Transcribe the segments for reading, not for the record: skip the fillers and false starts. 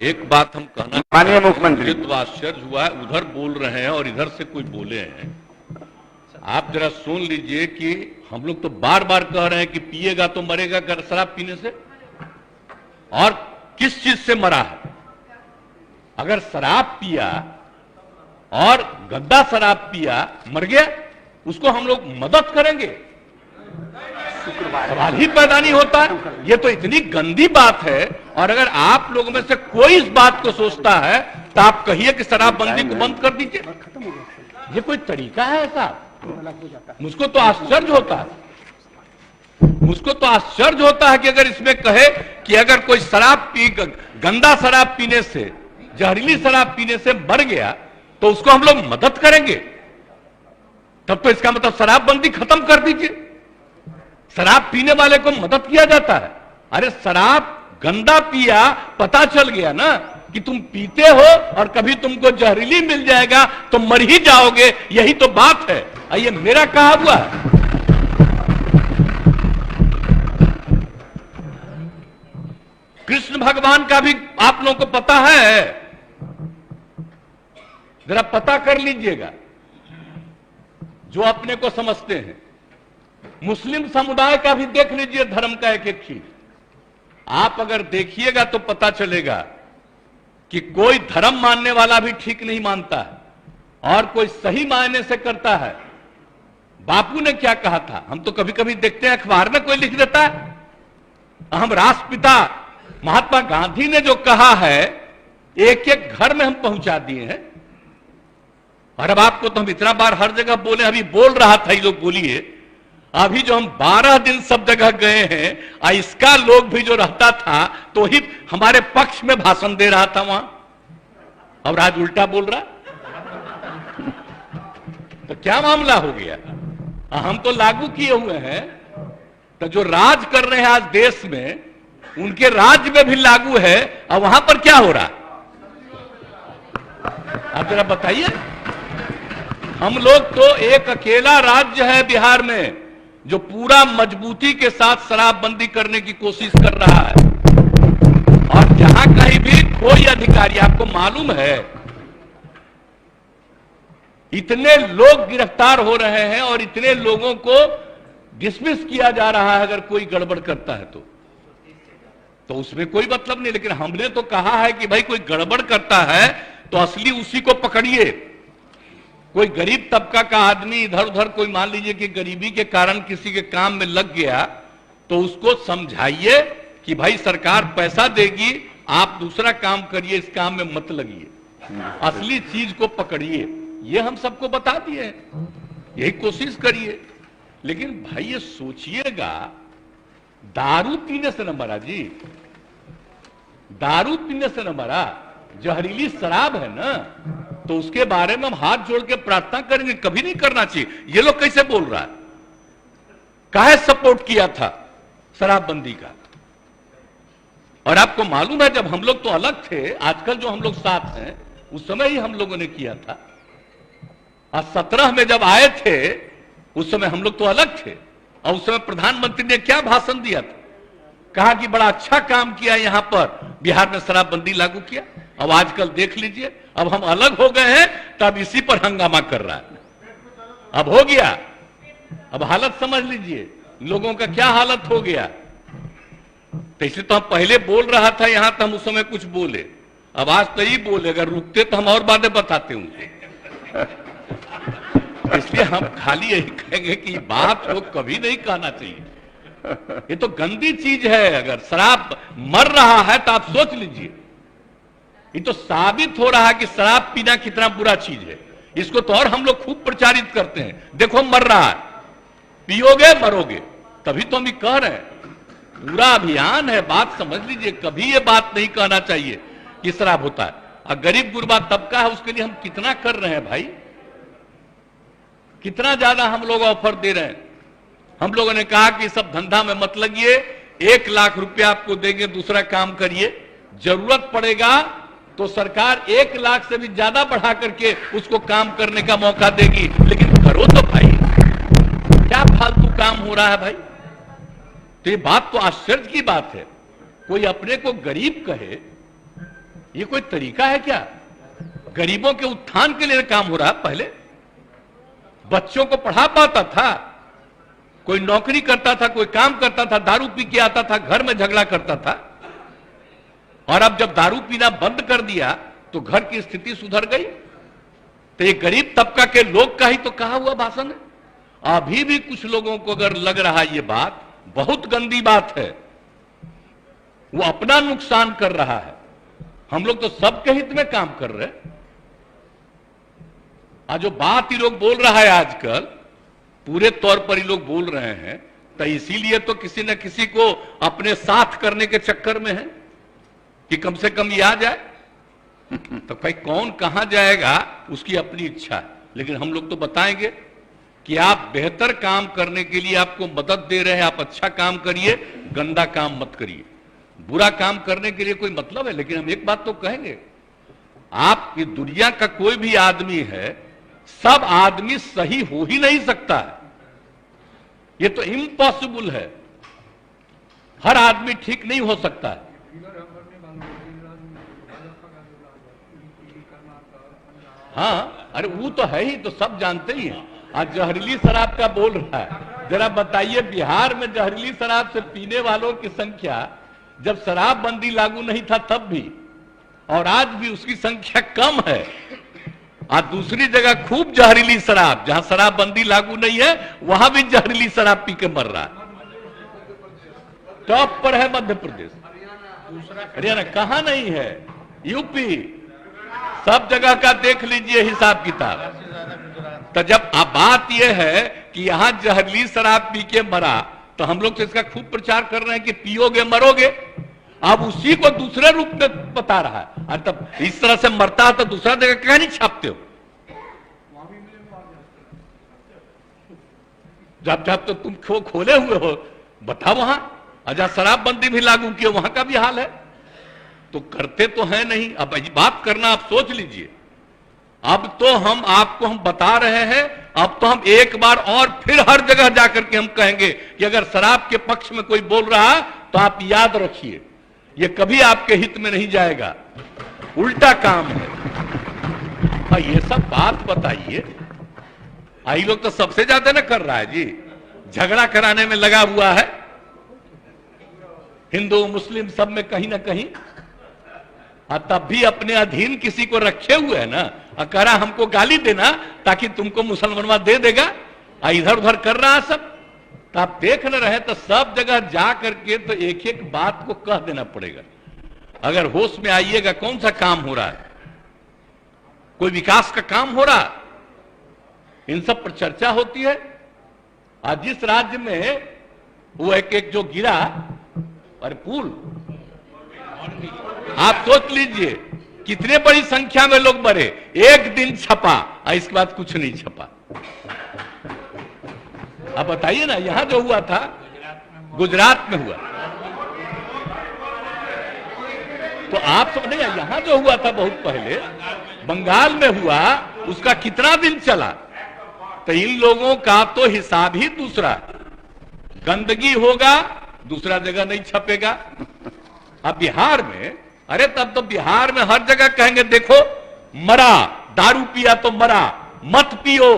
एक बात हम कहना, माननीय मुख्यमंत्री, तो आश्चर्य हुआ है, उधर बोल रहे हैं और इधर से कोई बोले हैं। आप जरा सुन लीजिए कि हम लोग तो बार बार कह रहे हैं कि पिएगा तो मरेगा शराब पीने से, और किस चीज से मरा है। अगर शराब पिया और गंदा शराब पिया मर गया, उसको हम लोग मदद करेंगे? सवाल ही पैदा नहीं होता। ये तो इतनी गंदी बात है। और अगर आप लोगों में से कोई इस बात को सोचता है तो आप कहिए कि शराबबंदी को बंद कर दीजिए। ये कोई तरीका है ऐसा? मुझको तो आश्चर्य होता है। मुझको तो आश्चर्य होता है कि अगर इसमें कहे कि अगर कोई गंदा शराब पीने से, जहरीली शराब पीने से मर गया तो उसको हम लोग मदद करेंगे, तब तो इसका मतलब शराबबंदी खत्म कर दीजिए। शराब पीने वाले को मदद किया जाता है। अरे शराब गंदा पिया, पता चल गया ना कि तुम पीते हो और कभी तुमको जहरीली मिल जाएगा तो मर ही जाओगे, यही तो बात है। ये मेरा कहा हुआ है। कृष्ण भगवान का भी आप लोगों को पता है, जरा पता कर लीजिएगा जो अपने को समझते हैं। मुस्लिम समुदाय का भी देख लीजिए, धर्म का एक एक चीज आप अगर देखिएगा तो पता चलेगा कि कोई धर्म मानने वाला भी ठीक नहीं मानता है और कोई सही मायने से करता है। बापू ने क्या कहा था, हम तो कभी कभी देखते हैं अखबार में कोई लिख देता है। हम राष्ट्रपिता महात्मा गांधी ने जो कहा है, एक एक घर में हम पहुंचा दिए हैं। और अब आपको तो हम इतना बार हर जगह बोले, अभी बोल रहा था ये लोग, बोलिए। अभी जो हम 12 दिन सब जगह गए हैं, इसका लोग भी जो रहता था तो ही हमारे पक्ष में भाषण दे रहा था वहां, अब आज उल्टा बोल रहा। तो क्या मामला हो गया? हम तो लागू किए हुए हैं, तो जो राज कर रहे हैं आज देश में, उनके राज्य में भी लागू है, और वहां पर क्या हो रहा? आप जरा बताइए। हम लोग तो एक अकेला राज्य है बिहार में जो पूरा मजबूती के साथ शराबबंदी करने की कोशिश कर रहा है। और जहां कहीं भी कोई अधिकारी, आपको मालूम है इतने लोग गिरफ्तार हो रहे हैं और इतने लोगों को डिसमिस किया जा रहा है अगर कोई गड़बड़ करता है तो उसमें कोई मतलब नहीं। लेकिन हमने तो कहा है कि भाई कोई गड़बड़ करता है तो असली उसी को पकड़िए। कोई गरीब तबका का आदमी इधर उधर, कोई मान लीजिए कि गरीबी के कारण किसी के काम में लग गया, तो उसको समझाइए कि भाई सरकार पैसा देगी, आप दूसरा काम करिए, इस काम में मत लगिए, असली चीज को पकड़िए। ये हम सबको बता दिए, यही कोशिश करिए। लेकिन भाई ये सोचिएगा, दारू पीने से न मरा जी, दारू पीने से न मरा, जहरीली शराब है ना, तो उसके बारे में हम हाथ जोड़ के प्रार्थना करेंगे, कभी नहीं करना चाहिए। ये लोग कैसे बोल रहा है? काहे सपोर्ट किया था शराबबंदी का? और आपको मालूम है जब हम लोग तो अलग थे, आजकल जो हम लोग साथ हैं, उस समय ही हम लोगों ने किया था। आज 17 में जब आए थे उस समय हम लोग तो अलग थे, और उस समय प्रधानमंत्री ने क्या भाषण दिया था? कहा कि बड़ा अच्छा काम किया यहां पर, बिहार में शराबबंदी लागू किया। अब आजकल देख लीजिए, अब हम अलग हो गए हैं तब इसी पर हंगामा कर रहा है। अब हो गया, अब हालत समझ लीजिए लोगों का क्या हालत हो गया। तो इसलिए तो हम पहले बोल रहा था यहां, तो हम उस समय कुछ बोले, अब आज तो ही बोले। अगर रुकते तो हम और बातें बताते उनसे। इसलिए हम खाली यही कहेंगे कि बात को कभी नहीं कहना चाहिए। ये तो गंदी चीज है। अगर शराब मर रहा है तो आप सोच लीजिए, ये तो साबित हो रहा है कि शराब पीना कितना बुरा चीज है। इसको तो और हम लोग खूब प्रचारित करते हैं, देखो मर रहा है, पियोगे मरोगे। तभी तो हम ये कह रहे हैं, पूरा अभियान है। बात समझ लीजिए, कभी ये बात नहीं कहना चाहिए कि शराब होता है। और गरीब गुरबा तबका है, उसके लिए हम कितना कर रहे हैं भाई, कितना ज्यादा हम लोग ऑफर दे रहे हैं। हम लोगों ने कहा कि सब धंधा में मत लगिए, 1 लाख रुपया आपको देंगे, दूसरा काम करिए। जरूरत पड़ेगा तो सरकार 1 लाख से भी ज्यादा बढ़ा करके उसको काम करने का मौका देगी। लेकिन करो तो भाई, क्या फालतू काम हो रहा है भाई। तो ये बात तो आश्चर्य की बात है, कोई अपने को गरीब कहे ये कोई तरीका है क्या? गरीबों के उत्थान के लिए काम हो रहा है। पहले बच्चों को पढ़ा पाता था, कोई नौकरी करता था, कोई काम करता था, दारू पी के आता था, घर में झगड़ा करता था। और अब जब दारू पीना बंद कर दिया तो घर की स्थिति सुधर गई। तो ये गरीब तबका के लोग का ही तो कहा हुआ भाषण है। अभी भी कुछ लोगों को अगर लग रहा ये बात बहुत गंदी बात है, वो अपना नुकसान कर रहा है। हम लोग तो सबके हित में काम कर रहे हैं। आज जो बात ही लोग बोल रहा है आजकल, पूरे तौर पर ही लोग बोल रहे हैं, तो इसीलिए तो किसी न किसी को अपने साथ करने के चक्कर में है कि कम से कम ये आ जाए। तो भाई कौन कहां जाएगा उसकी अपनी इच्छा है, लेकिन हम लोग तो बताएंगे कि आप बेहतर काम करने के लिए आपको मदद दे रहे हैं। आप अच्छा काम करिए, गंदा काम मत करिए। बुरा काम करने के लिए कोई मतलब है, लेकिन हम एक बात तो कहेंगे, आप ये दुनिया का कोई भी आदमी है, सब आदमी सही हो ही नहीं सकता है। ये तो इम्पॉसिबल है। हर आदमी ठीक नहीं हो सकता है। हाँ, अरे वो तो है ही, तो सब जानते ही हैं। आज जहरीली शराब का बोल रहा है, जरा बताइए बिहार में जहरीली शराब से पीने वालों की संख्या जब शराबबंदी लागू नहीं था तब भी, और आज भी उसकी संख्या कम है। आज दूसरी जगह खूब जहरीली शराब, जहां शराबबंदी लागू नहीं है वहां भी जहरीली शराब पी के मर रहा है। टॉप पर है मध्य प्रदेश, हरियाणा कहां नहीं है, यूपी, सब जगह का देख लीजिए हिसाब किताब। तो जब अब बात यह है कि यहां जहरीली शराब पी के मरा, तो हम लोग तो इसका खूब प्रचार कर रहे हैं कि पियोगे मरोगे। अब उसी को दूसरे रूप में बता रहा है। और तब इस तरह से मरता है तो दूसरा जगह क्या नहीं छापते हो? जब जब तो तुम खोले हुए हो, बताओ वहां। अजा शराबबंदी भी लागू किए, वहां का भी हाल है। तो करते तो है नहीं। अब बात करना आप सोच लीजिए। अब तो हम आपको हम बता रहे हैं, अब तो हम एक बार और फिर हर जगह जाकर के हम कहेंगे कि अगर शराब के पक्ष में कोई बोल रहा है तो आप याद रखिए, ये कभी आपके हित में नहीं जाएगा, उल्टा काम है। और ये सब बात बताइए, आई लोग तो सबसे ज्यादा ना कर रहा है जी, झगड़ा कराने में लगा हुआ है, हिंदू मुस्लिम सब में कहीं ना कहीं। तब भी अपने अधीन किसी को रखे हुए है ना, करा हमको गाली देना ताकि तुमको मुसलमानवा दे देगा, इधर उधर कर रहा है सब। तो आप देख न रहे तो सब जगह जा करके तो एक एक बात को कह देना पड़ेगा। अगर होश में आइएगा, कौन सा काम हो रहा है, कोई विकास का काम हो रहा, इन सब पर चर्चा होती है। आज जिस राज्य में वो एक जो गिरा, अरे पुल, आप सोच लीजिए कितने बड़ी संख्या में लोग मरे, एक दिन छपा और इसके बाद कुछ नहीं छपा। अब बताइए ना, यहां जो हुआ था गुजरात में हुआ, तो आप समझे, यहां जो हुआ था बहुत पहले बंगाल में हुआ, उसका कितना दिन चला। तो इन लोगों का तो हिसाब ही दूसरा, गंदगी होगा दूसरा जगह नहीं छपेगा। अब बिहार में, अरे तब तो बिहार में हर जगह कहेंगे देखो मरा, दारू पिया तो मरा, मत पियो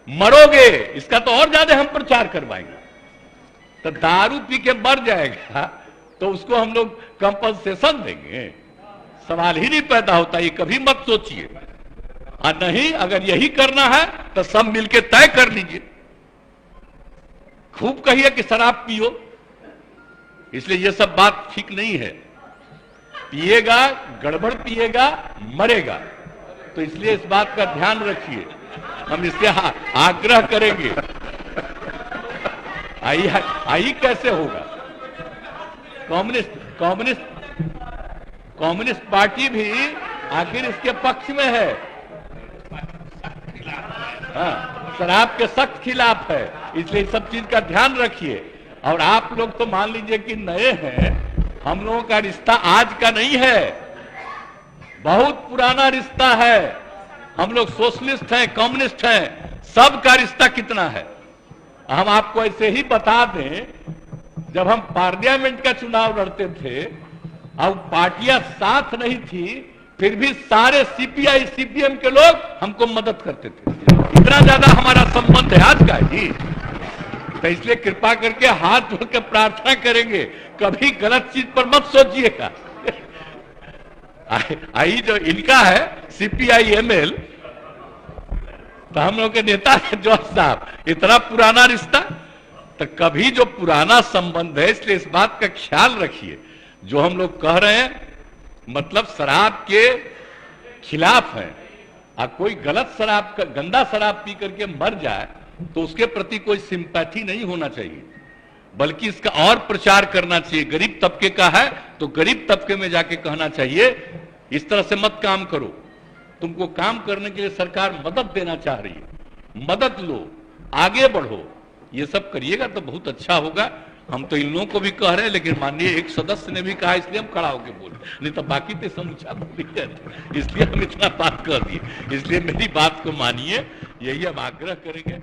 मरोगे, इसका तो और ज्यादा हम प्रचार करवाएंगे। तो दारू पी के मर जाएगा तो उसको हम लोग कंपनसेशन देंगे, सवाल ही नहीं पैदा होता। ये कभी मत सोचिए। और नहीं, अगर यही करना है तो सब मिलके तय कर लीजिए, खूब कहिए कि शराब पियो। इसलिए ये सब बात ठीक नहीं है। पिएगा, गड़बड़ पिएगा, मरेगा। तो इसलिए इस बात का ध्यान रखिए, हम इससे आग्रह करेंगे। आई कैसे होगा? कम्युनिस्ट पार्टी भी आखिर इसके पक्ष में है, हाँ, शराब के सख्त खिलाफ है। इसलिए सब चीज का ध्यान रखिए। और आप लोग तो मान लीजिए कि नए हैं, हम लोगों का रिश्ता आज का नहीं है, बहुत पुराना रिश्ता है। हम लोग सोशलिस्ट हैं, कम्युनिस्ट हैं, सबका रिश्ता कितना है। हम आपको ऐसे ही बता दें, जब हम पार्लियामेंट का चुनाव लड़ते थे अब पार्टियां साथ नहीं थी, फिर भी सारे सीपीआई सीपीएम के लोग हमको मदद करते थे। इतना ज्यादा हमारा संबंध है आज का जी। तो इसलिए कृपा करके हाथ जोड़ के प्रार्थना करेंगे, कभी गलत चीज पर मत सोचिएगा। आई जो इनका है सीपीआई एमएल, तो हम लोग के नेता है जॉर्ज साहब, इतना पुराना रिश्ता, तो कभी जो पुराना संबंध है, इसलिए इस बात का ख्याल रखिए। जो हम लोग कह रहे हैं मतलब शराब के खिलाफ है, कोई गलत शराब गंदा शराब पी करके मर जाए तो उसके प्रति कोई सिंपैथी नहीं होना चाहिए, बल्कि इसका और प्रचार करना चाहिए। गरीब तबके का है तो गरीब तबके में जाके कहना चाहिए इस तरह से मत काम करो, तुमको काम करने के लिए सरकार मदद देना चाह रही है, मदद लो, आगे बढ़ो। ये सब करिएगा तो बहुत अच्छा होगा। हम तो इन लोगों को भी कह रहे हैं, लेकिन माननीय एक सदस्य ने भी कहा, इसलिए हम खड़ा होकर बोले, नहीं तो बाकी तो समूचा बोल इसलिए हम इतना बात कर दिए। इसलिए मेरी बात को मानिए, यही हम आग्रह करेंगे।